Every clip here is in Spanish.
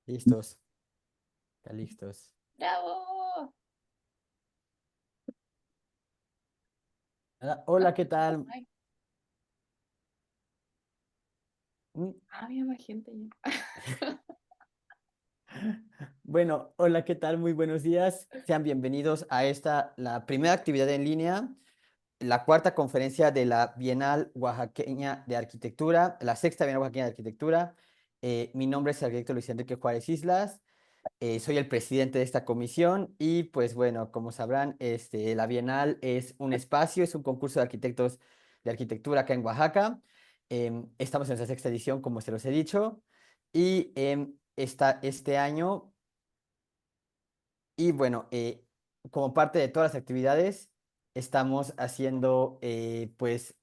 Listos, listos. ¡Bravo! Hola, hola, ¿qué tal? Ay, Mm, había más gente ya. Bueno, hola, ¿qué tal? Muy buenos días. Sean bienvenidos a la primera actividad en línea, la cuarta conferencia de la Bienal Oaxaqueña de Arquitectura, la sexta Bienal Oaxaqueña de Arquitectura. Mi nombre es el arquitecto Luis Enrique Juárez Islas. Soy el presidente de esta comisión y pues bueno, como sabrán, la Bienal es un espacio, es un concurso de arquitectos de arquitectura acá en Oaxaca. Estamos en nuestra sexta edición, como se los he dicho, y este año, y bueno, como parte de todas las actividades, estamos haciendo pues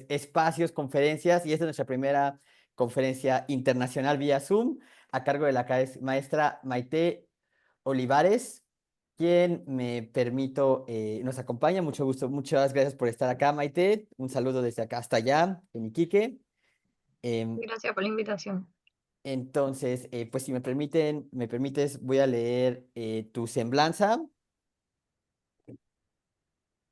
espacios, conferencias, y esta es nuestra primera conferencia internacional vía Zoom, a cargo de la maestra Maite Olivares, quien nos acompaña. Mucho gusto, muchas gracias por estar acá, Maite. Un saludo desde acá hasta allá, en Iquique. Em, Gracias por la invitación. entonces, pues si me permites, voy a leer tu semblanza.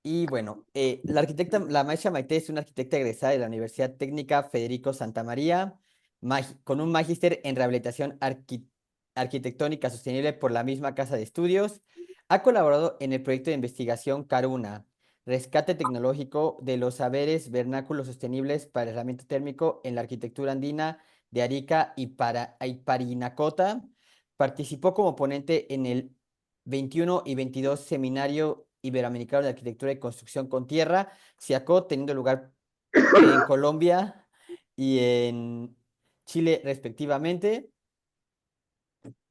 Y bueno, la maestra Maite es una arquitecta egresada de la Universidad Técnica Federico Santa María, con un magíster en rehabilitación arquitectónica sostenible por la misma casa de estudios. Ha colaborado en el proyecto de investigación Caruna, rescate tecnológico de los saberes vernáculos sostenibles para aislamiento térmico en la arquitectura andina de Arica y Parinacota. Participó como ponente en el 21 y 22 Seminario Iberoamericano de Arquitectura y Construcción con Tierra, SIACO, teniendo lugar en Colombia y en Chile respectivamente,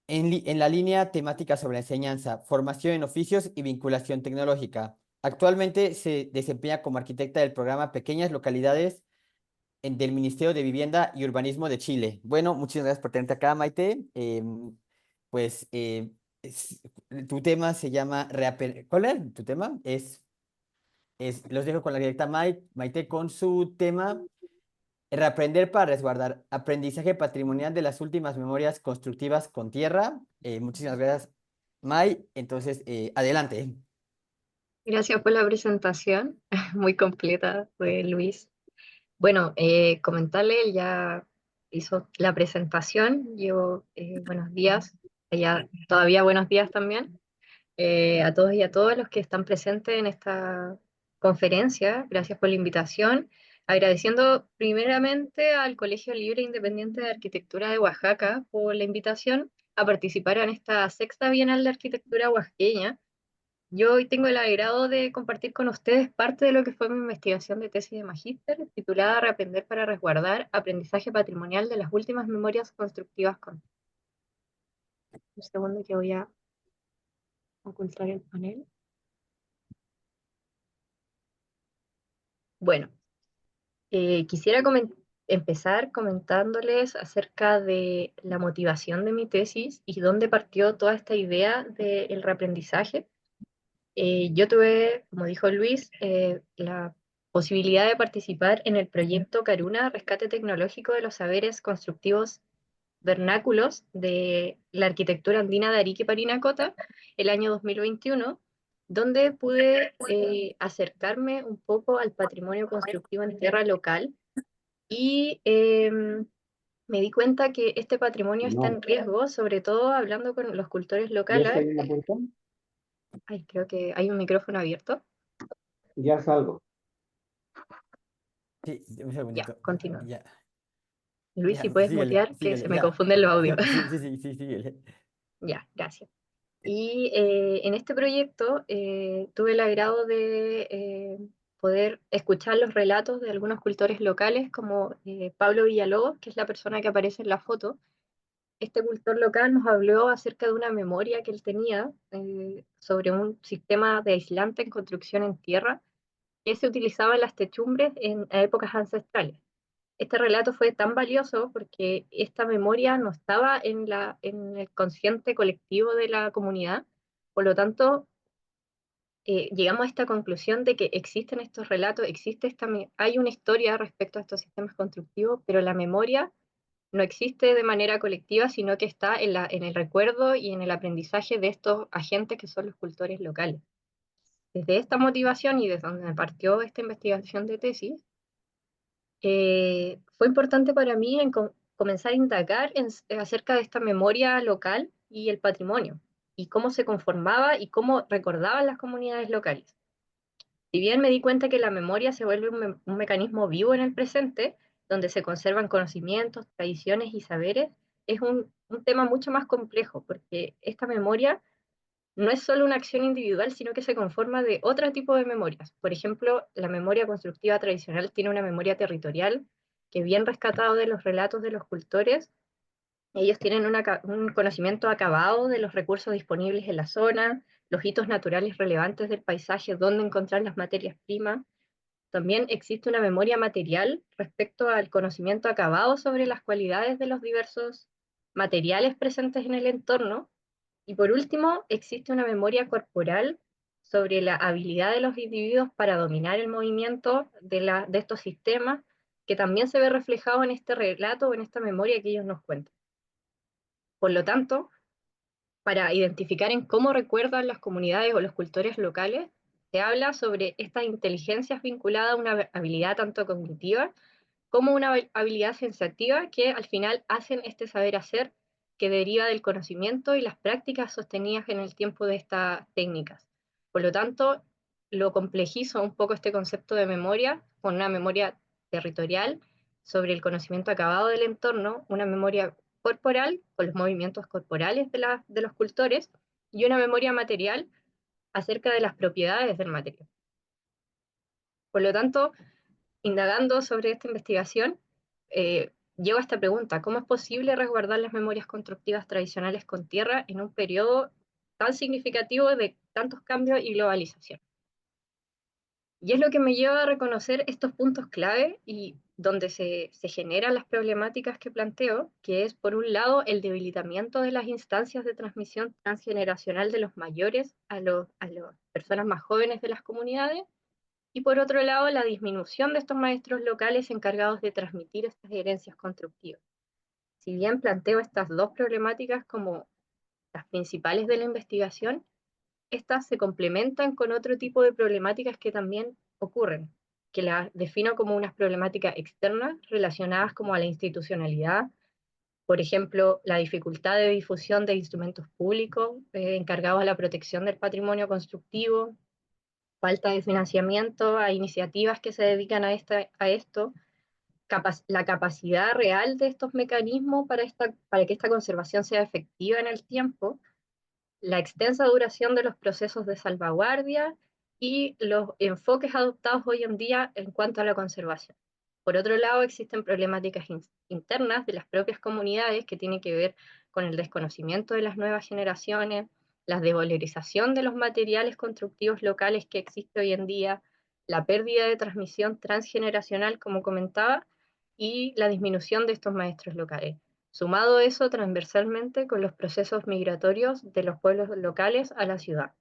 en la línea temática sobre enseñanza, formación en oficios y vinculación tecnológica. Actualmente se desempeña como arquitecta del programa Pequeñas Localidades del Ministerio de Vivienda y Urbanismo de Chile. Bueno, muchas gracias por tenerte acá, Maite. Pues es- tu tema se llama ¿Cuál es tu tema? Los dejo con la directa Maite con su tema Reaprender para resguardar. Aprendizaje patrimonial de las últimas memorias constructivas con tierra. Muchísimas gracias, May. Entonces, adelante. Gracias por la presentación, muy completa de Luis. Bueno, comentarle, él ya hizo la presentación, llevo buenos días, todavía buenos días también, a todos y a todas los que están presentes en esta conferencia. Gracias por la invitación. Agradeciendo primeramente al Colegio Libre e Independiente de Arquitectura de Oaxaca por la invitación a participar en esta sexta Bienal de Arquitectura oaxaqueña. Yo hoy tengo el agrado de compartir con ustedes parte de lo que fue mi investigación de tesis de magíster, titulada Reaprender para resguardar aprendizaje patrimonial de las últimas memorias constructivas con... Un segundo que voy a ocultar el panel. Bueno, quisiera empezar comentándoles acerca de la motivación de mi tesis y dónde partió toda esta idea del reaprendizaje. Yo tuve, como dijo Luis, la posibilidad de participar en el proyecto Caruna, Rescate Tecnológico de los Saberes Constructivos Vernáculos de la Arquitectura Andina de Arica y Parinacota, el año 2021, donde pude acercarme un poco al patrimonio constructivo en tierra local y me di cuenta que este patrimonio está No, en riesgo, sobre todo hablando con los cultores ya locales. estoy en la puerta, Ay, creo que hay un micrófono abierto. ya salgo. Sí, un Ya, segundito. continúa. Ya, Luis, si ya, puedes síguele, mutear, que síguele, se me ya. confunden los audios. Sí, sí, sí, sí, síguele. Ya, gracias. Y en este proyecto tuve el agrado de poder escuchar los relatos de algunos cultores locales, como Pablo Villalobos, que es la persona que aparece en la foto. Este cultor local nos habló acerca de una memoria que él tenía sobre un sistema de aislante en construcción en tierra que se utilizaba en las techumbres en épocas ancestrales. Este relato fue tan valioso porque esta memoria no estaba en el consciente colectivo de la comunidad. Por lo tanto, llegamos a esta conclusión de que existen estos relatos, hay una historia respecto a estos sistemas constructivos, pero la memoria no existe de manera colectiva, sino que está en el recuerdo y en el aprendizaje de estos agentes que son los cultores locales. Desde esta motivación y desde donde partió esta investigación de tesis, fue importante para mí comenzar a indagar acerca de esta memoria local y el patrimonio, y cómo se conformaba y cómo recordaban las comunidades locales. Si bien me di cuenta que la memoria se vuelve un mecanismo vivo en el presente, donde se conservan conocimientos, tradiciones y saberes, es un tema mucho más complejo, porque esta memoria no es solo una acción individual, sino que se conforma de otro tipo de memorias. Por ejemplo, la memoria constructiva tradicional tiene una memoria territorial que, bien rescatado de los relatos de los cultores, ellos tienen un conocimiento acabado de los recursos disponibles en la zona, los hitos naturales relevantes del paisaje, dónde encontrar las materias primas. También existe una memoria material respecto al conocimiento acabado sobre las cualidades de los diversos materiales presentes en el entorno. Y por último, existe una memoria corporal sobre la habilidad de los individuos para dominar el movimiento de estos sistemas, que también se ve reflejado en este relato o en esta memoria que ellos nos cuentan. Por lo tanto, para identificar en cómo recuerdan las comunidades o los cultores locales, se habla sobre estas inteligencias vinculadas a una habilidad tanto cognitiva como una habilidad sensativa que al final hacen este saber hacer que deriva del conocimiento y las prácticas sostenidas en el tiempo de estas técnicas. Por lo tanto, lo complejizo un poco este concepto de memoria con una memoria territorial sobre el conocimiento acabado del entorno, una memoria corporal con los movimientos corporales de los cultores y una memoria material acerca de las propiedades del material. Por lo tanto, indagando sobre esta investigación, llego a esta pregunta: ¿cómo es posible resguardar las memorias constructivas tradicionales con tierra en un periodo tan significativo de tantos cambios y globalización? Y es lo que me lleva a reconocer estos puntos clave y donde se generan las problemáticas que planteo, que es, por un lado, el debilitamiento de las instancias de transmisión transgeneracional de los mayores a las personas más jóvenes de las comunidades, y por otro lado, la disminución de estos maestros locales encargados de transmitir estas herencias constructivas. Si bien planteo estas dos problemáticas como las principales de la investigación, estas se complementan con otro tipo de problemáticas que también ocurren, que las defino como unas problemáticas externas relacionadas como a la institucionalidad, por ejemplo, la dificultad de difusión de instrumentos públicos encargados a la protección del patrimonio constructivo, falta de financiamiento a iniciativas que se dedican a esto, la capacidad real de estos mecanismos para que esta conservación sea efectiva en el tiempo, la extensa duración de los procesos de salvaguardia y los enfoques adoptados hoy en día en cuanto a la conservación. Por otro lado, existen problemáticas internas de las propias comunidades que tienen que ver con el desconocimiento de las nuevas generaciones, la desvalorización de los materiales constructivos locales que existe hoy en día, la pérdida de transmisión transgeneracional, como comentaba, y la disminución de estos maestros locales. Sumado eso transversalmente con los procesos migratorios de los pueblos locales a la ciudad.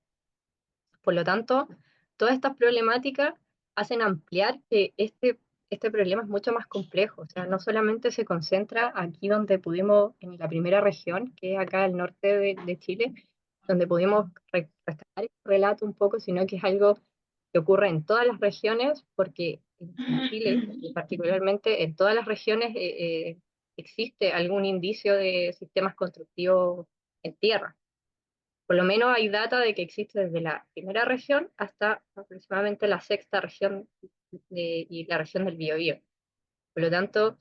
Por lo tanto, todas estas problemáticas hacen ampliar que este problema es mucho más complejo. O sea, no solamente se concentra aquí donde pudimos, en la primera región, que es acá al norte de Chile, donde pudimos rescatar el relato un poco, sino que es algo que ocurre en todas las regiones, porque en Chile, y particularmente en todas las regiones, existe algún indicio de sistemas constructivos en tierra. Por lo menos hay data de que existe desde la primera región hasta aproximadamente la sexta región y la región del Biobío. Por lo tanto,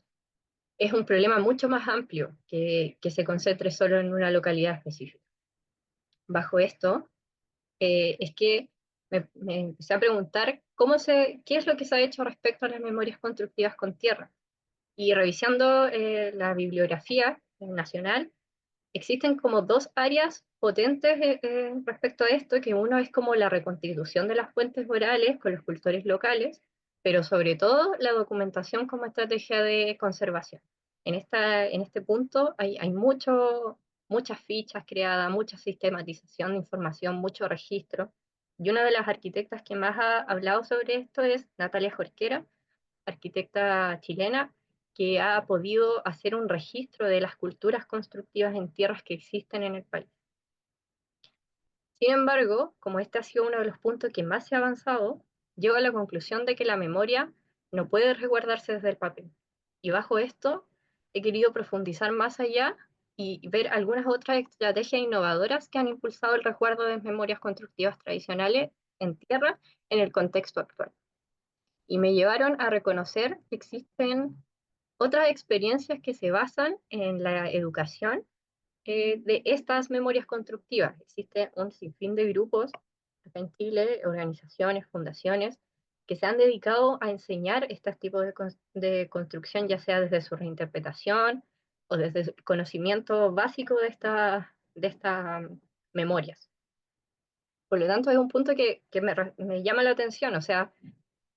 es un problema mucho más amplio que se concentre solo en una localidad específica. Bajo esto, es que me empecé a preguntar qué es lo que se ha hecho respecto a las memorias constructivas con tierra. Y revisando la bibliografía nacional, existen como dos áreas potentes respecto a esto, que uno es como la reconstitución de las fuentes orales con los cultores locales, pero sobre todo la documentación como estrategia de conservación. En este punto hay muchas fichas creadas, mucha sistematización de información, mucho registro, y una de las arquitectas que más ha hablado sobre esto es Natalia Jorquera, arquitecta chilena, que ha podido hacer un registro de las culturas constructivas en tierras que existen en el país. Sin embargo, como este ha sido uno de los puntos que más se ha avanzado, llego a la conclusión de que la memoria no puede resguardarse desde el papel. Y bajo esto he querido profundizar más allá y ver algunas otras estrategias innovadoras que han impulsado el resguardo de memorias constructivas tradicionales en tierra en el contexto actual. Y me llevaron a reconocer que existen otras experiencias que se basan en la educación de estas memorias constructivas. Existe un sinfín de grupos acá en Chile, organizaciones, fundaciones, que se han dedicado a enseñar estos tipos de construcción, ya sea desde su reinterpretación o desde el conocimiento básico de estas memorias. Por lo tanto, es un punto que me llama la atención, o sea,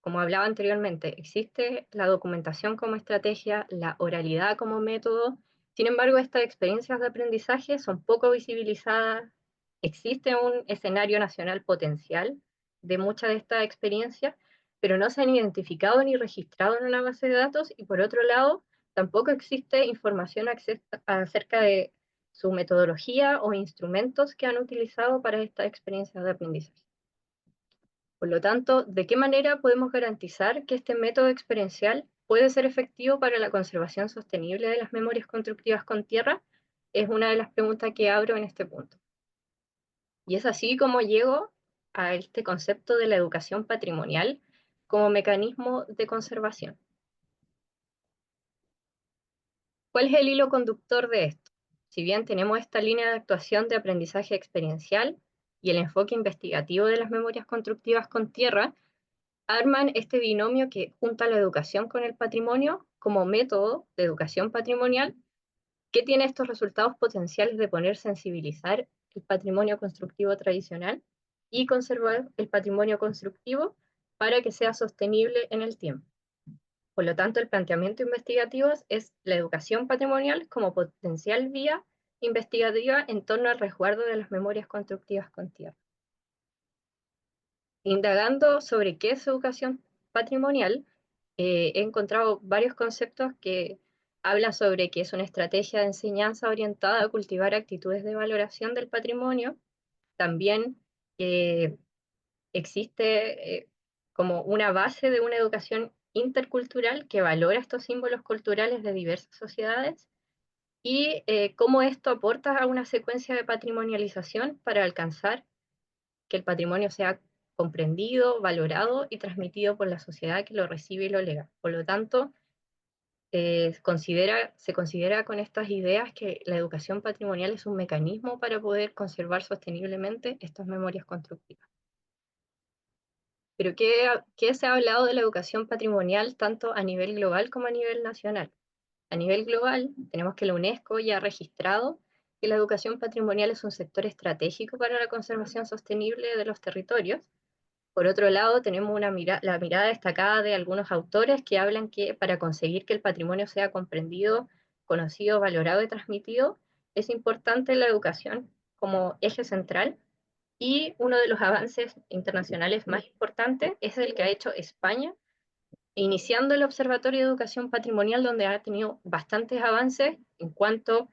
como hablaba anteriormente, existe la documentación como estrategia, la oralidad como método. Sin embargo, estas experiencias de aprendizaje son poco visibilizadas. Existe un escenario nacional potencial de muchas de estas experiencias, pero no se han identificado ni registrado en una base de datos, y por otro lado, tampoco existe información acerca de su metodología o instrumentos que han utilizado para estas experiencias de aprendizaje. Por lo tanto, ¿de qué manera podemos garantizar que este método experiencial puede ser efectivo para la conservación sostenible de las memorias constructivas con tierra? Es una de las preguntas que abro en este punto. Y es así como llego a este concepto de la educación patrimonial como mecanismo de conservación. ¿Cuál es el hilo conductor de esto? Si bien tenemos esta línea de actuación de aprendizaje experiencial y el enfoque investigativo de las memorias constructivas con tierra, arman este binomio que junta la educación con el patrimonio como método de educación patrimonial, que tiene estos resultados potenciales de poder sensibilizar el patrimonio constructivo tradicional y conservar el patrimonio constructivo para que sea sostenible en el tiempo. Por lo tanto, el planteamiento investigativo es la educación patrimonial como potencial vía investigativa en torno al resguardo de las memorias constructivas con tierra. Indagando sobre qué es educación patrimonial, he encontrado varios conceptos que hablan sobre que es una estrategia de enseñanza orientada a cultivar actitudes de valoración del patrimonio. También existe como una base de una educación intercultural que valora estos símbolos culturales de diversas sociedades, y cómo esto aporta a una secuencia de patrimonialización para alcanzar que el patrimonio sea comprendido, valorado y transmitido por la sociedad que lo recibe y lo lega. Por lo tanto, se considera con estas ideas que la educación patrimonial es un mecanismo para poder conservar sosteniblemente estas memorias constructivas. Pero ¿qué se ha hablado de la educación patrimonial tanto a nivel global como a nivel nacional? A nivel global, tenemos que la UNESCO ya ha registrado que la educación patrimonial es un sector estratégico para la conservación sostenible de los territorios. Por otro lado, tenemos la mirada destacada de algunos autores que hablan que para conseguir que el patrimonio sea comprendido, conocido, valorado y transmitido, es importante la educación como eje central. Y uno de los avances internacionales más importantes es el que ha hecho España, iniciando el Observatorio de Educación Patrimonial, donde ha tenido bastantes avances en cuanto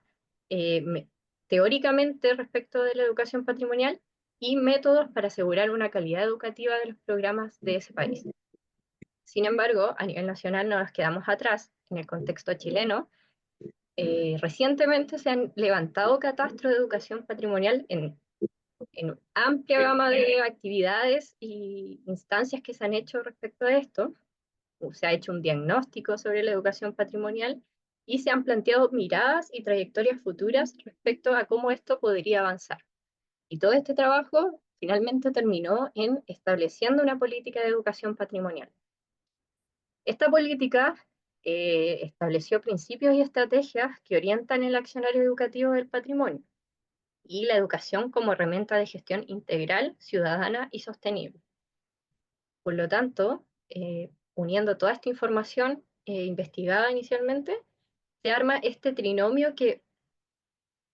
teóricamente respecto de la educación patrimonial y métodos para asegurar una calidad educativa de los programas de ese país. Sin embargo, a nivel nacional no nos quedamos atrás. En el contexto chileno, recientemente se han levantado catastros de educación patrimonial en amplia gama de actividades y instancias que se han hecho respecto a esto. Se ha hecho un diagnóstico sobre la educación patrimonial y se han planteado miradas y trayectorias futuras respecto a cómo esto podría avanzar. Y todo este trabajo finalmente terminó en estableciendo una política de educación patrimonial. Esta política estableció principios y estrategias que orientan el accionario educativo del patrimonio y la educación como herramienta de gestión integral, ciudadana y sostenible. Por lo tanto, uniendo toda esta información investigada inicialmente, se arma este trinomio que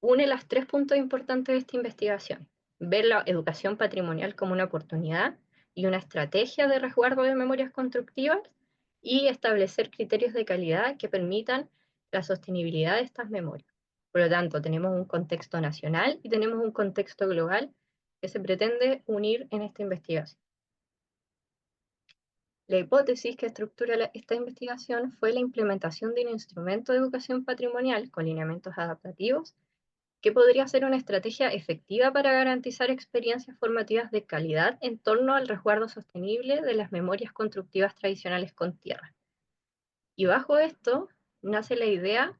une los tres puntos importantes de esta investigación: ver la educación patrimonial como una oportunidad y una estrategia de resguardo de memorias constructivas, y establecer criterios de calidad que permitan la sostenibilidad de estas memorias. Por lo tanto, tenemos un contexto nacional y tenemos un contexto global que se pretende unir en esta investigación. La hipótesis que estructura esta investigación fue la implementación de un instrumento de educación patrimonial con lineamientos adaptativos que podría ser una estrategia efectiva para garantizar experiencias formativas de calidad en torno al resguardo sostenible de las memorias constructivas tradicionales con tierra. Y bajo esto nace la idea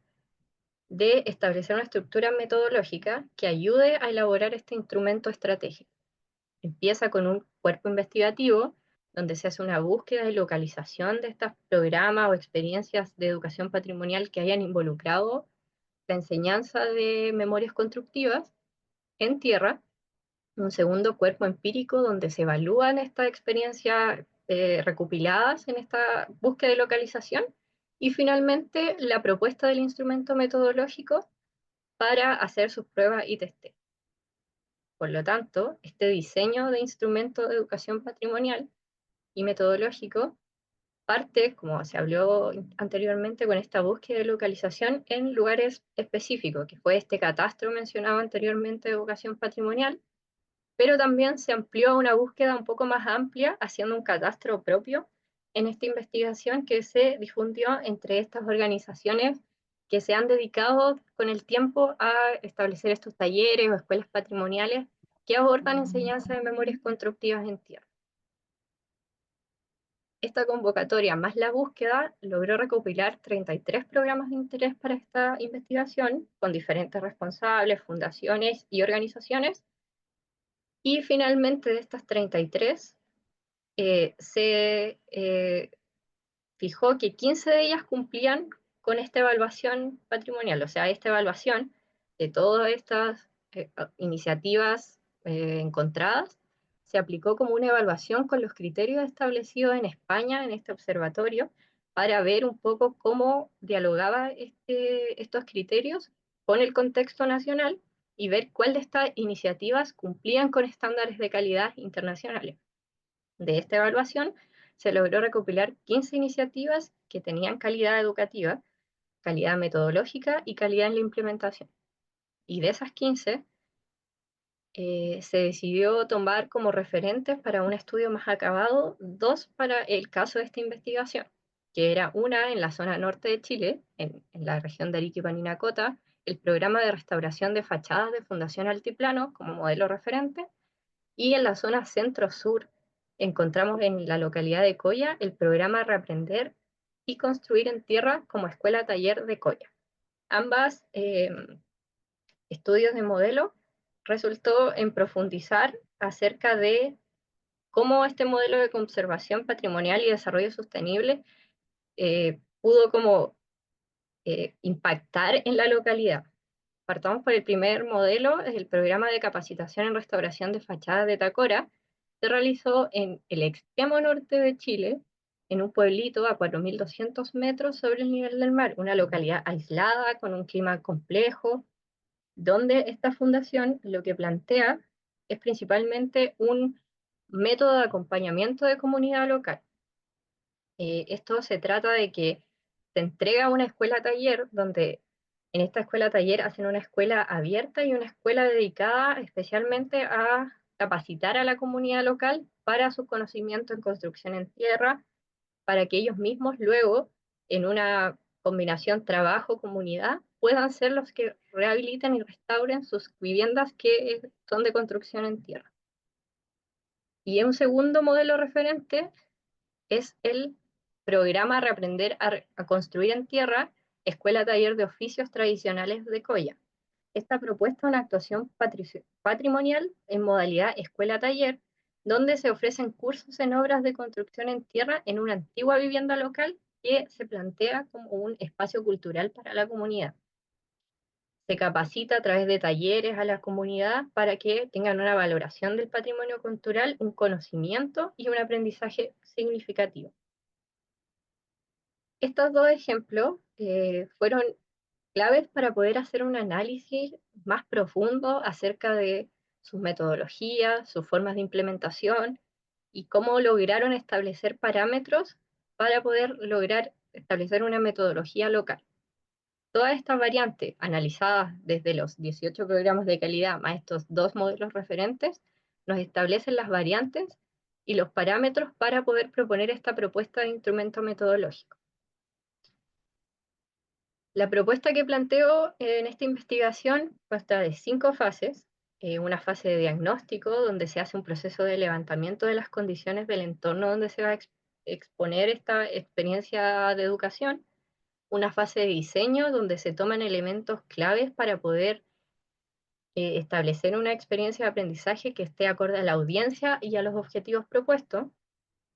de establecer una estructura metodológica que ayude a elaborar este instrumento estratégico. Empieza con un cuerpo investigativo donde se hace una búsqueda y localización de estos programas o experiencias de educación patrimonial que hayan involucrado la enseñanza de memorias constructivas en tierra. Un segundo cuerpo empírico donde se evalúan estas experiencias recopiladas en esta búsqueda de localización. Y finalmente la propuesta del instrumento metodológico para hacer sus pruebas y testeo. Por lo tanto, este diseño de instrumento de educación patrimonial y metodológico parte, como se habló anteriormente, con esta búsqueda de localización en lugares específicos, que fue este catastro mencionado anteriormente de educación patrimonial, pero también se amplió a una búsqueda un poco más amplia, haciendo un catastro propio en esta investigación que se difundió entre estas organizaciones que se han dedicado con el tiempo a establecer estos talleres o escuelas patrimoniales que abordan enseñanza de memorias constructivas en tierra. Esta convocatoria más la búsqueda logró recopilar 33 programas de interés para esta investigación con diferentes responsables, fundaciones y organizaciones. Y finalmente de estas 33 se fijó que 15 de ellas cumplían con esta evaluación patrimonial, o sea, esta evaluación de todas estas iniciativas encontradas se aplicó como una evaluación con los criterios establecidos en España en este observatorio para ver un poco cómo dialogaba estos criterios con el contexto nacional y ver cuál de estas iniciativas cumplían con estándares de calidad internacionales. De esta evaluación se logró recopilar 15 iniciativas que tenían calidad educativa, calidad metodológica y calidad en la implementación. Y de esas 15, se decidió tomar como referentes para un estudio más acabado 2 para el caso de esta investigación, que era una en la zona norte de Chile, en la región de Arica y Parinacota, el programa de restauración de fachadas de Fundación Altiplano como modelo referente, y en la zona centro-sur encontramos en la localidad de Coya el programa Reaprender y Construir en Tierra como escuela taller de Coya. Ambas estudios de modelo resultó en profundizar acerca de cómo este modelo de conservación patrimonial y desarrollo sostenible pudo como impactar en la localidad. Partamos por el primer modelo, es el programa de capacitación en restauración de fachadas de Tacora. Se realizó en el extremo norte de Chile, en un pueblito a 4.200 metros sobre el nivel del mar, una localidad aislada, con un clima complejo, donde esta fundación lo que plantea es principalmente un método de acompañamiento de comunidad local. Esto se trata de que se entrega una escuela taller donde en esta escuela taller hacen una escuela abierta y una escuela dedicada especialmente a capacitar a la comunidad local para su conocimiento en construcción en tierra, para que ellos mismos luego, en una combinación trabajo-comunidad, puedan ser los que rehabiliten y restauren sus viviendas que son de construcción en tierra. Y un segundo modelo referente es el programa Reaprender a Construir en Tierra, Escuela Taller de Oficios Tradicionales de Coya. Esta propuesta es una actuación patrimonial en modalidad escuela taller, donde se ofrecen cursos en obras de construcción en tierra en una antigua vivienda local que se plantea como un espacio cultural para la comunidad. Se capacita a través de talleres a la comunidad para que tengan una valoración del patrimonio cultural, un conocimiento y un aprendizaje significativo. Estos dos ejemplos fueron claves para poder hacer un análisis más profundo acerca de sus metodologías, sus formas de implementación y cómo lograron establecer parámetros para poder lograr establecer una metodología local. Todas estas variantes, analizadas desde los 18 programas de calidad más estos 2 modelos referentes, nos establecen las variantes y los parámetros para poder proponer esta propuesta de instrumento metodológico. La propuesta que planteo en esta investigación consta de 5 fases. Una fase de diagnóstico, donde se hace un proceso de levantamiento de las condiciones del entorno donde se va a exponer esta experiencia de educación. Una fase de diseño, donde se toman elementos claves para poder establecer una experiencia de aprendizaje que esté acorde a la audiencia y a los objetivos propuestos.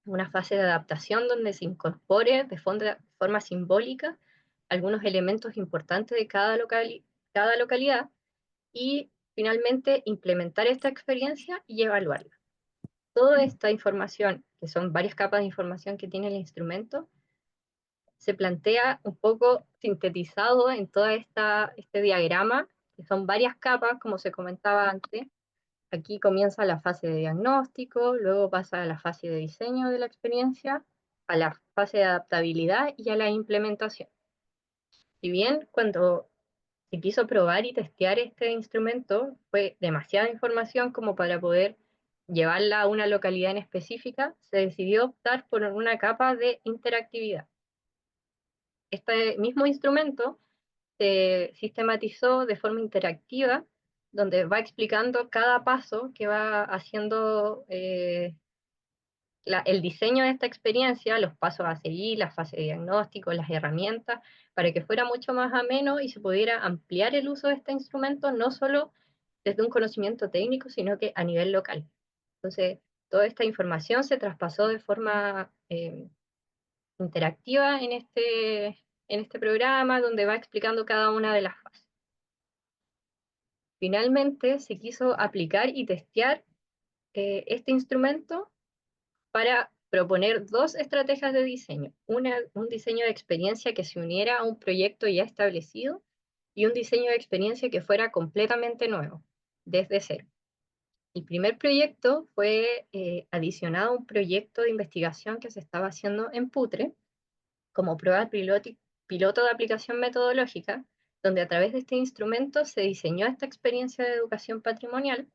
Una fase de adaptación, donde se incorpore de forma simbólica algunos elementos importantes de cada localidad, y finalmente implementar esta experiencia y evaluarla. Toda esta información, que son varias capas de información que tiene el instrumento, se plantea un poco sintetizado en todo este diagrama, que son varias capas, como se comentaba antes. Aquí comienza la fase de diagnóstico, luego pasa a la fase de diseño de la experiencia, a la fase de adaptabilidad y a la implementación. Si bien cuando se quiso probar y testear este instrumento fue demasiada información como para poder llevarla a una localidad en específica, se decidió optar por una capa de interactividad. Este mismo instrumento se sistematizó de forma interactiva, donde va explicando cada paso que va haciendo el diseño de esta experiencia, los pasos a seguir, la fase de diagnóstico, las herramientas, para que fuera mucho más ameno y se pudiera ampliar el uso de este instrumento, no solo desde un conocimiento técnico, sino que a nivel local. Entonces, toda esta información se traspasó de forma interactiva en este programa, donde va explicando cada una de las fases. Finalmente, se quiso aplicar y testear este instrumento para proponer 2 estrategias de diseño. Un diseño de experiencia que se uniera a un proyecto ya establecido, y un diseño de experiencia que fuera completamente nuevo, desde cero. El primer proyecto fue adicionado a un proyecto de investigación que se estaba haciendo en Putre, como prueba piloto de aplicación metodológica, donde a través de este instrumento se diseñó esta experiencia de educación patrimonial,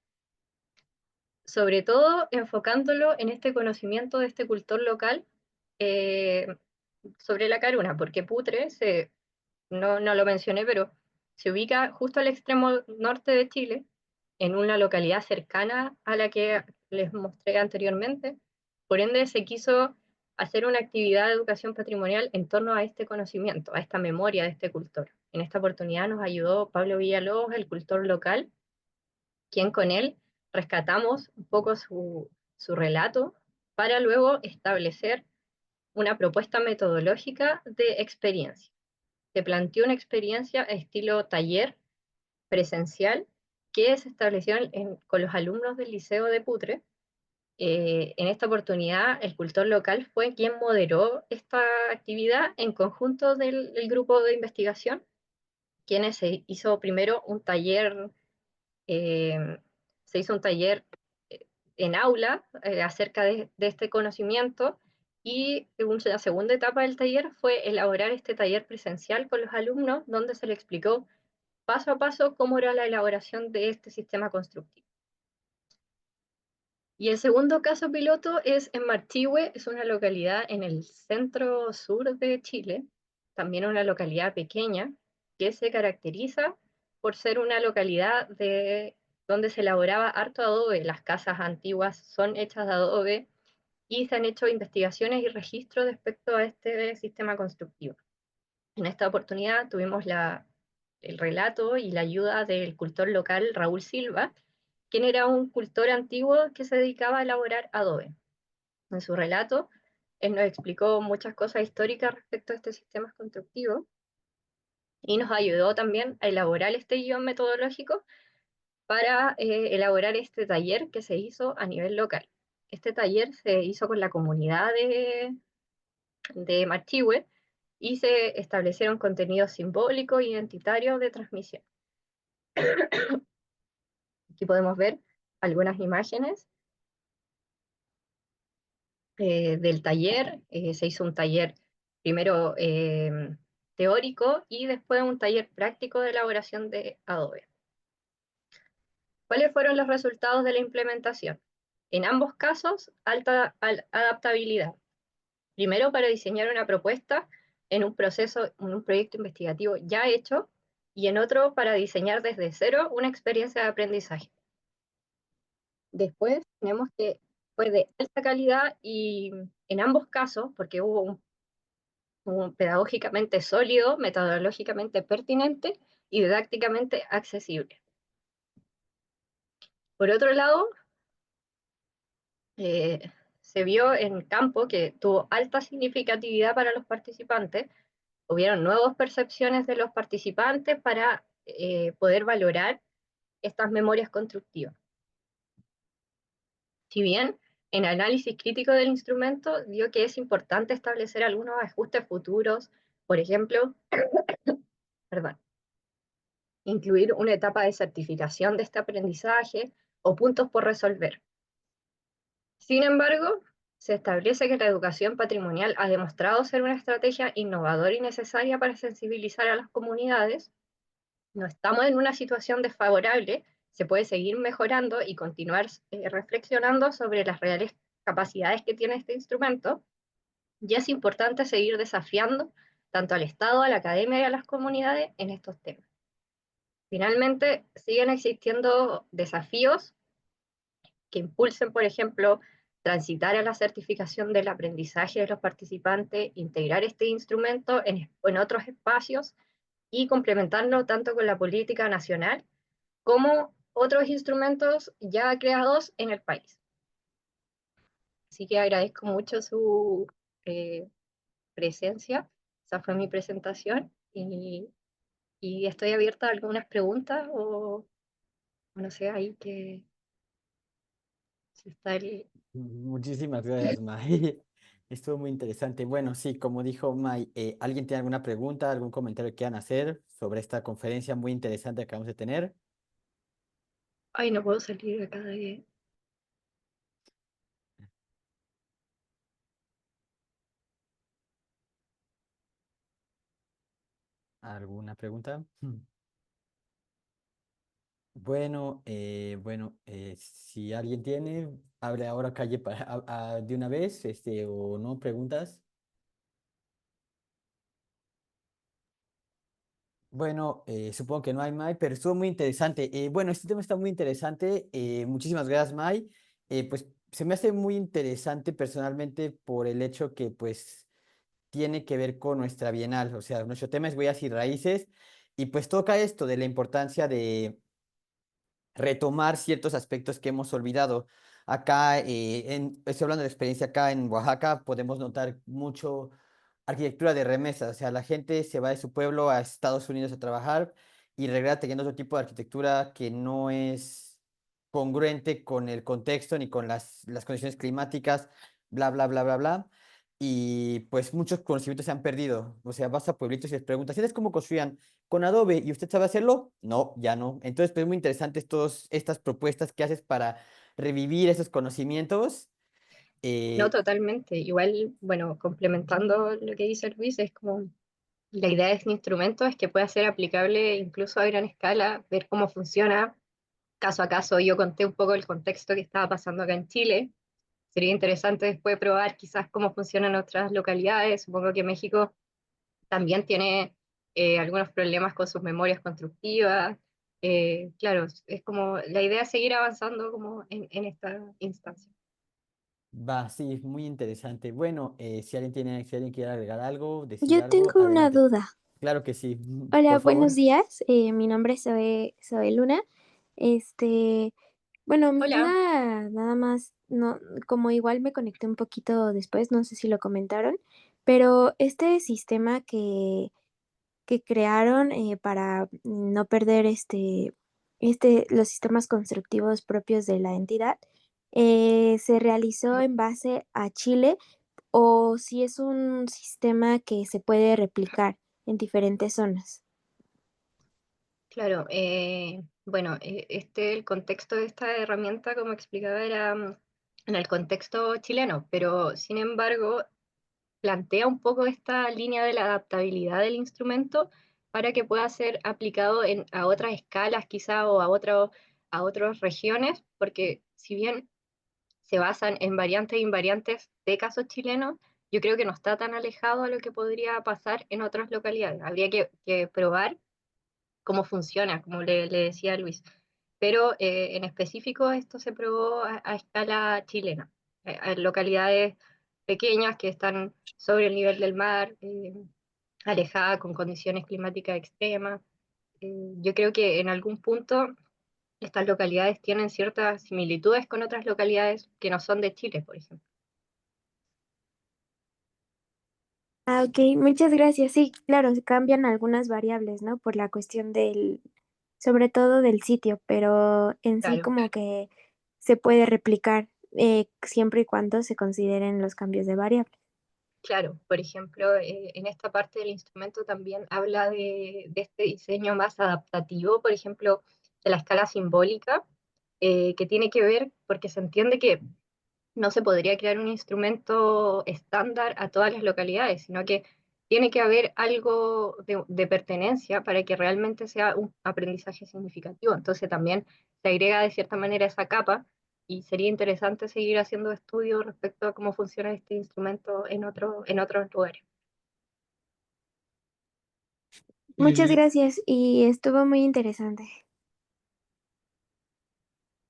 sobre todo enfocándolo en este conocimiento de este cultor local eh, sobre la Caruna, porque Putre, no lo mencioné, pero se ubica justo al extremo norte de Chile, en una localidad cercana a la que les mostré anteriormente. Por ende, se quiso hacer una actividad de educación patrimonial en torno a este conocimiento, a esta memoria de este cultor. En esta oportunidad nos ayudó Pablo Villalobos, el cultor local, quien con él rescatamos un poco su relato para luego establecer una propuesta metodológica de experiencia. Se planteó una experiencia estilo taller presencial que se estableció con los alumnos del Liceo de Putre. En esta oportunidad, el cultor local fue quien moderó esta actividad en conjunto del grupo de investigación, quienes se hizo primero un taller eh, se hizo un taller en aula acerca de este conocimiento, y la segunda etapa del taller fue elaborar este taller presencial con los alumnos, donde se les explicó paso a paso cómo era la elaboración de este sistema constructivo. Y el segundo caso piloto es en Marchihue, es una localidad en el centro sur de Chile, también una localidad pequeña, que se caracteriza por ser una localidad donde se elaboraba harto adobe. Las casas antiguas son hechas de adobe, y se han hecho investigaciones y registros respecto a este sistema constructivo. En esta oportunidad tuvimos el relato y la ayuda del cultor local Raúl Silva, quien era un cultor antiguo que se dedicaba a elaborar adobe. En su relato, él nos explicó muchas cosas históricas respecto a este sistema constructivo, y nos ayudó también a elaborar este guión metodológico para elaborar este taller que se hizo a nivel local. Este taller se hizo con la comunidad de Marchihue, y se establecieron contenidos simbólicos e identitarios de transmisión. Aquí podemos ver algunas imágenes. del taller. Se hizo un taller primero teórico y después un taller práctico de elaboración de Adobe. ¿Cuáles fueron los resultados de la implementación? En ambos casos, alta adaptabilidad. Primero, para diseñar una propuesta en un proceso, en un proyecto investigativo ya hecho, y en otro, para diseñar desde cero una experiencia de aprendizaje. Después, tenemos que fue de alta calidad y en ambos casos, porque hubo un pedagógicamente sólido, metodológicamente pertinente y didácticamente accesible. Por otro lado, se vio en campo que tuvo alta significatividad para los participantes. Hubieron nuevas percepciones de los participantes para poder valorar estas memorias constructivas. Si bien en análisis crítico del instrumento dio que es importante establecer algunos ajustes futuros, por ejemplo, perdón, incluir una etapa de certificación de este aprendizaje o puntos por resolver. Sin embargo, se establece que la educación patrimonial ha demostrado ser una estrategia innovadora y necesaria para sensibilizar a las comunidades. No estamos en una situación desfavorable, se puede seguir mejorando y continuar reflexionando sobre las reales capacidades que tiene este instrumento, y es importante seguir desafiando tanto al Estado, a la academia y a las comunidades en estos temas. Finalmente, siguen existiendo desafíos que impulsen, por ejemplo, transitar a la certificación del aprendizaje de los participantes, integrar este instrumento en otros espacios y complementarlo tanto con la política nacional como otros instrumentos ya creados en el país. Así que agradezco mucho su eh, presencia. Esa fue mi presentación y estoy abierta a algunas preguntas o no sé, ahí que si está el... Muchísimas gracias, May. Estuvo muy interesante. Bueno, sí, como dijo May, ¿alguien tiene alguna pregunta, algún comentario que quieran hacer sobre esta conferencia muy interesante que acabamos de tener? Ay, no puedo salir acá de... ¿Alguna pregunta? Bueno, si alguien tiene, abre ahora calle para, de una vez, o no, preguntas. Bueno, supongo que no hay, May, pero estuvo muy interesante. Bueno, este tema está muy interesante. Muchísimas gracias, May. Pues se me hace muy interesante personalmente por el hecho que pues tiene que ver con nuestra Bienal. O sea, nuestro tema es huellas y raíces y pues toca esto de la importancia de retomar ciertos aspectos que hemos olvidado. Acá, estoy hablando de experiencia acá en Oaxaca, podemos notar mucho arquitectura de remesas, o sea, la gente se va de su pueblo a Estados Unidos a trabajar y regresa teniendo otro tipo de arquitectura que no es congruente con el contexto ni con las condiciones climáticas, bla, bla, bla, bla, bla. Y pues muchos conocimientos se han perdido. O sea, vas a pueblitos y les preguntas, ¿sabes cómo construían con Adobe? ¿Y usted sabe hacerlo? No, ya no. Entonces, pues es muy interesante todas estas propuestas que haces para revivir esos conocimientos. No, eh, totalmente. Igual, bueno, complementando lo que dice Luis, es como la idea de este instrumento es que pueda ser aplicable incluso a gran escala, ver cómo funciona caso a caso. Yo conté un poco el contexto que estaba pasando acá en Chile. Sería interesante después probar quizás cómo funcionan otras localidades. Supongo que México también tiene algunos problemas con sus memorias constructivas. Claro, es como la idea es seguir avanzando como en esta instancia. Va, sí, muy interesante. Bueno, si alguien quiere agregar algo, decir Yo algo, tengo una adelante. duda. Claro que sí, Hola, por buenos favor. días. Mi nombre es Zoe Luna. Este, bueno, mi Hola. duda nada más, no, como igual me conecté un poquito después, no sé si lo comentaron, pero este sistema que crearon para no perder los sistemas constructivos propios de la entidad, ¿se realizó en base a Chile o si es un sistema que se puede replicar en diferentes zonas? Claro, bueno, el contexto de esta herramienta, como explicaba, era en el contexto chileno, pero sin embargo plantea un poco esta línea de la adaptabilidad del instrumento para que pueda ser aplicado a otras escalas quizá o a otras regiones, porque si bien se basan en variantes e invariantes de casos chilenos, yo creo que no está tan alejado a lo que podría pasar en otras localidades. Habría que probar cómo funciona, como le decía Luis. Pero en específico esto se probó a escala chilena, en localidades pequeñas que están sobre el nivel del mar, alejadas con condiciones climáticas extremas. Yo creo que en algún punto estas localidades tienen ciertas similitudes con otras localidades que no son de Chile, por ejemplo. Ah, ok, muchas gracias. Sí, claro, se cambian algunas variables, ¿no? Por la cuestión del, sobre todo del sitio, pero en sí Claro. como que se puede replicar siempre y cuando se consideren los cambios de variables. Claro, por ejemplo, en esta parte del instrumento también habla de este diseño más adaptativo, por ejemplo, de la escala simbólica, que tiene que ver, porque se entiende que no se podría crear un instrumento estándar a todas las localidades, sino que tiene que haber algo de pertenencia para que realmente sea un aprendizaje significativo. Entonces también se agrega de cierta manera esa capa y sería interesante seguir haciendo estudios respecto a cómo funciona este instrumento en otros lugares. Muchas Eh, gracias y estuvo muy interesante.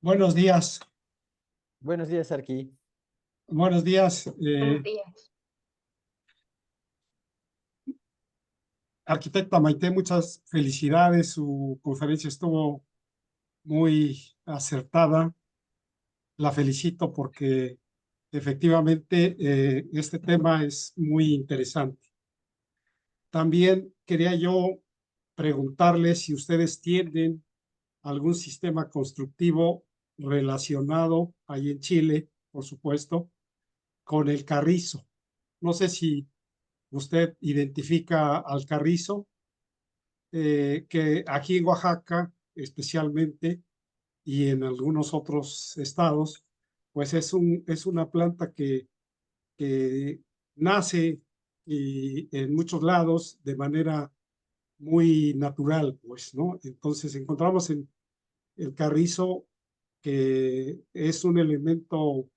buenos días, Buenos días, Arqui. buenos días. Buenos días. Arquitecta Maite, muchas felicidades. Su conferencia estuvo muy acertada. La felicito porque efectivamente este tema es muy interesante. También quería yo preguntarle si ustedes tienen algún sistema constructivo relacionado ahí en Chile, por supuesto, con el carrizo. No sé si usted identifica al carrizo, que aquí en Oaxaca especialmente y en algunos otros estados, pues es una planta que nace y en muchos lados de manera muy natural, pues, ¿no? Entonces encontramos en el carrizo que es un elemento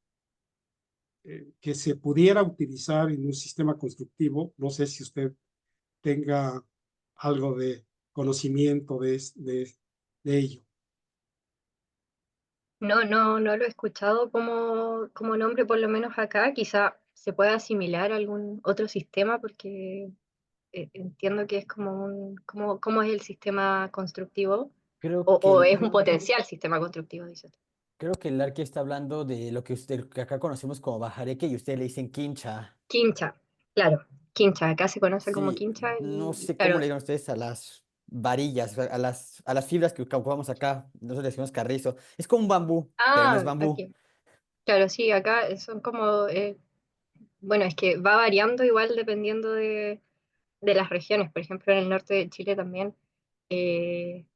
que se pudiera utilizar en un sistema constructivo. No sé si usted tenga algo de conocimiento de ello. No lo he escuchado como nombre, por lo menos acá. Quizá se pueda asimilar a algún otro sistema, porque entiendo que es como ¿cómo es el sistema constructivo? Creo que, O es un potencial sistema constructivo, dice. creo que el Arqui está hablando de lo que usted, que acá conocemos como bajareque y ustedes le dicen quincha. Quincha, claro, quincha, acá se conoce como Sí, quincha no y sé cómo claro. le digan ustedes a las varillas, a las fibras que ocupamos acá. Nosotros le decimos carrizo. Es como un bambú, pero no es Ah, bambú. aquí. Claro, sí, acá son como, bueno, es que va variando igual dependiendo de las regiones. Por ejemplo, en el norte de Chile también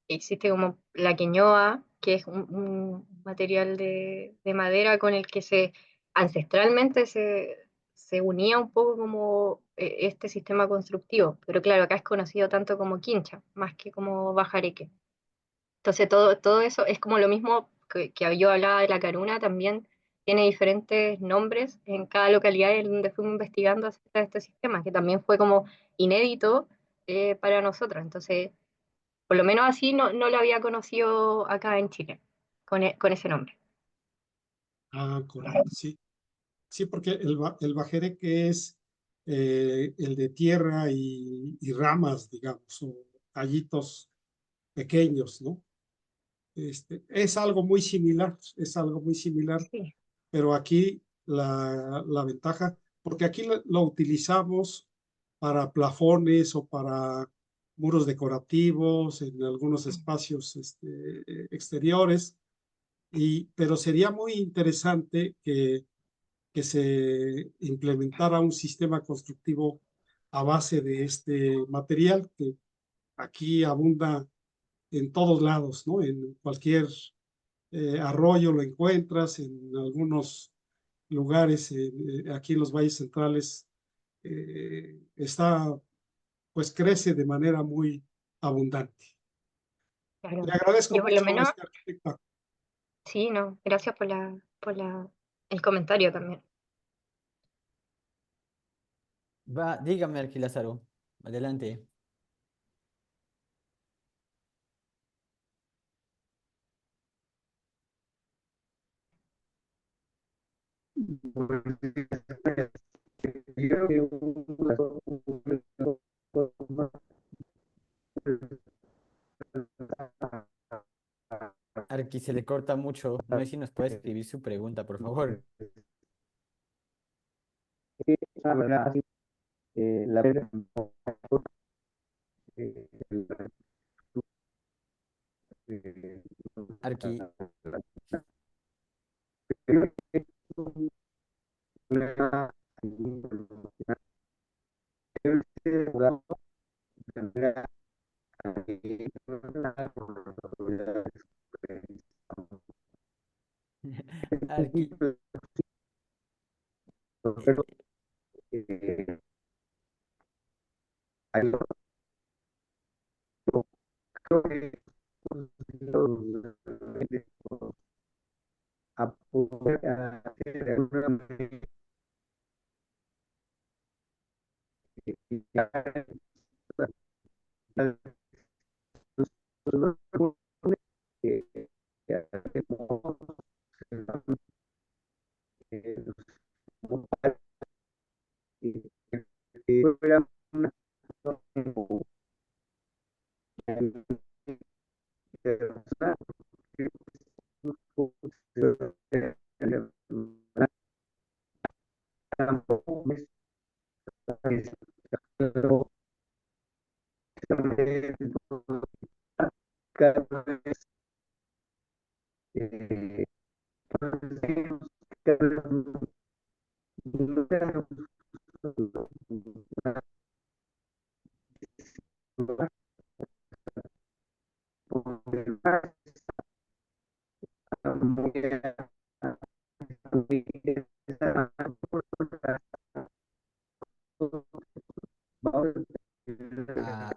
existe como la queñoa, que es un material de madera con el que ancestralmente se unía un poco como este sistema constructivo. Pero claro, acá es conocido tanto como quincha, más que como bajareque. Entonces todo eso es como lo mismo que yo hablaba de la caruna, también tiene diferentes nombres en cada localidad en donde fuimos investigando acerca de este sistema, que también fue como inédito para nosotros. Entonces, por lo menos así no lo había conocido acá en Chile, con ese nombre. Ah, correcto, sí. Sí, porque el bajereque es el de tierra y ramas, digamos, o tallitos pequeños, ¿no? Es algo muy similar, es algo muy similar, Sí. pero aquí la ventaja, porque aquí lo utilizamos para plafones o para muros decorativos en algunos espacios exteriores, pero sería muy interesante que se implementara un sistema constructivo a base de este material que aquí abunda en todos lados, ¿no? En cualquier arroyo lo encuentras, en algunos lugares aquí en los valles centrales pues crece de manera muy abundante. Claro. Le agradezco Yo por lo mucho, menos, arquitecta. sí, no, gracias el comentario también. Dígame, Arqui Lázaro. Adelante. Arqui, se le corta mucho. No sé si nos puede escribir su pregunta, por favor. Arqui, Arqui,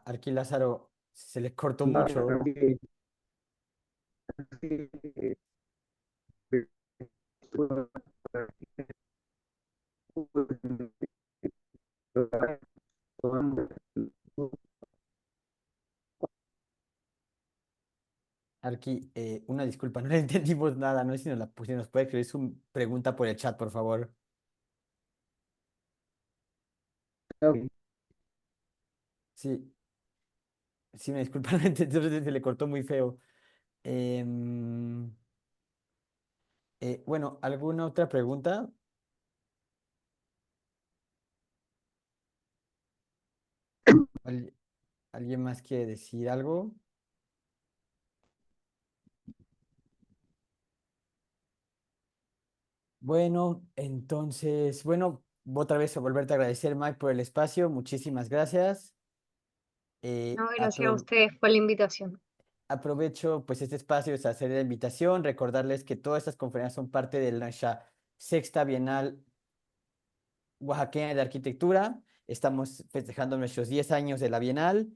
Arqui Lázaro, se le cortó mucho. Arqui, una disculpa, no le entendimos nada. No sé si si nos puede escribir su pregunta por el chat, por favor. Sí, sí, una disculpa, no entendí, se le cortó muy feo. Em, bueno, ¿alguna otra pregunta? ¿Al- ¿Alguien más quiere decir algo? Bueno, entonces, bueno, otra vez a volverte a agradecer, Mike, por el espacio. Muchísimas gracias. No, gracias a Apro- ustedes por la invitación. Aprovecho pues este espacio es hacer la invitación, recordarles que todas estas conferencias son parte de nuestra sexta Bienal Oaxaqueña de Arquitectura. Estamos festejando nuestros 10 años de la Bienal.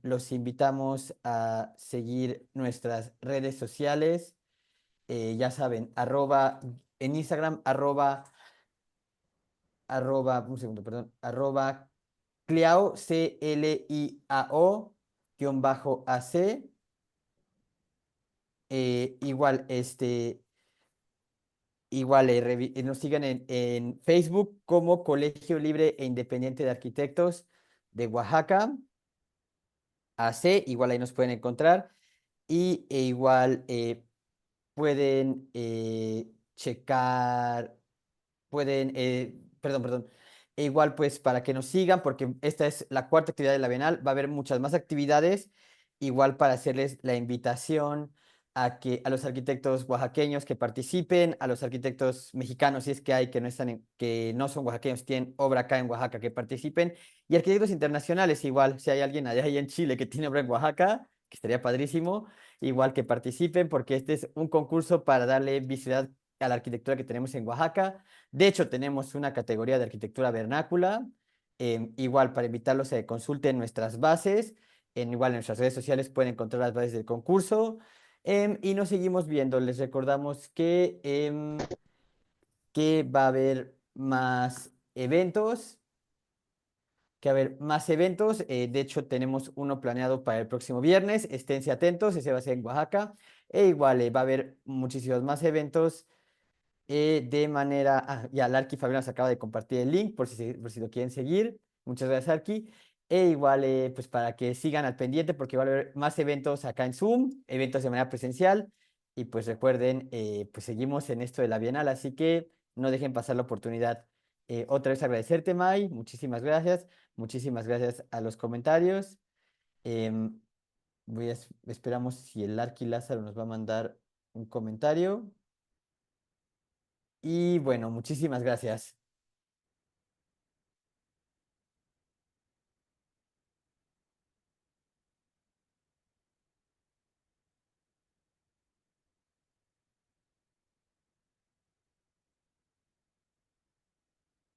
Los invitamos a seguir nuestras redes sociales. Ya saben, en Instagram, un segundo, perdón, Cliao, CLIAO, guión bajo AC. Igual, nos sigan en Facebook como Colegio Libre e Independiente de Arquitectos de Oaxaca, AC, igual ahí nos pueden encontrar. Igual pueden checar, perdón, igual pues para que nos sigan, porque esta es la cuarta actividad de la Bienal, va a haber muchas más actividades, igual para hacerles la invitación a los arquitectos oaxaqueños que participen, a los arquitectos mexicanos, si es que hay que no están que no son oaxaqueños, tienen obra acá en Oaxaca, que participen, y arquitectos internacionales igual, si hay alguien allá ahí en Chile que tiene obra en Oaxaca, que estaría padrísimo, igual que participen, porque este es un concurso para darle visibilidad a la arquitectura que tenemos en Oaxaca. De hecho, tenemos una categoría de arquitectura vernácula. Igual, para invitarlos a que consulten nuestras bases. Igual en nuestras redes sociales pueden encontrar las bases del concurso. Y nos seguimos viendo. Les recordamos que va a haber más eventos. De hecho, tenemos uno planeado para el próximo viernes. Esténse atentos, ese va a ser en Oaxaca. Igual va a haber muchísimos más eventos de manera... ya, Larky y Fabián nos acaba de compartir el link por si lo quieren seguir. Muchas gracias, Larky. Igual, pues para que sigan al pendiente, porque va a haber más eventos acá en Zoom, eventos de manera presencial. Y pues recuerden, pues seguimos en esto de la Bienal, así que no dejen pasar la oportunidad. Otra vez agradecerte, Mai. Muchísimas gracias. Muchísimas gracias a los comentarios. Em, esperamos si el Larky Lázaro nos va a mandar un comentario. Y bueno, muchísimas gracias.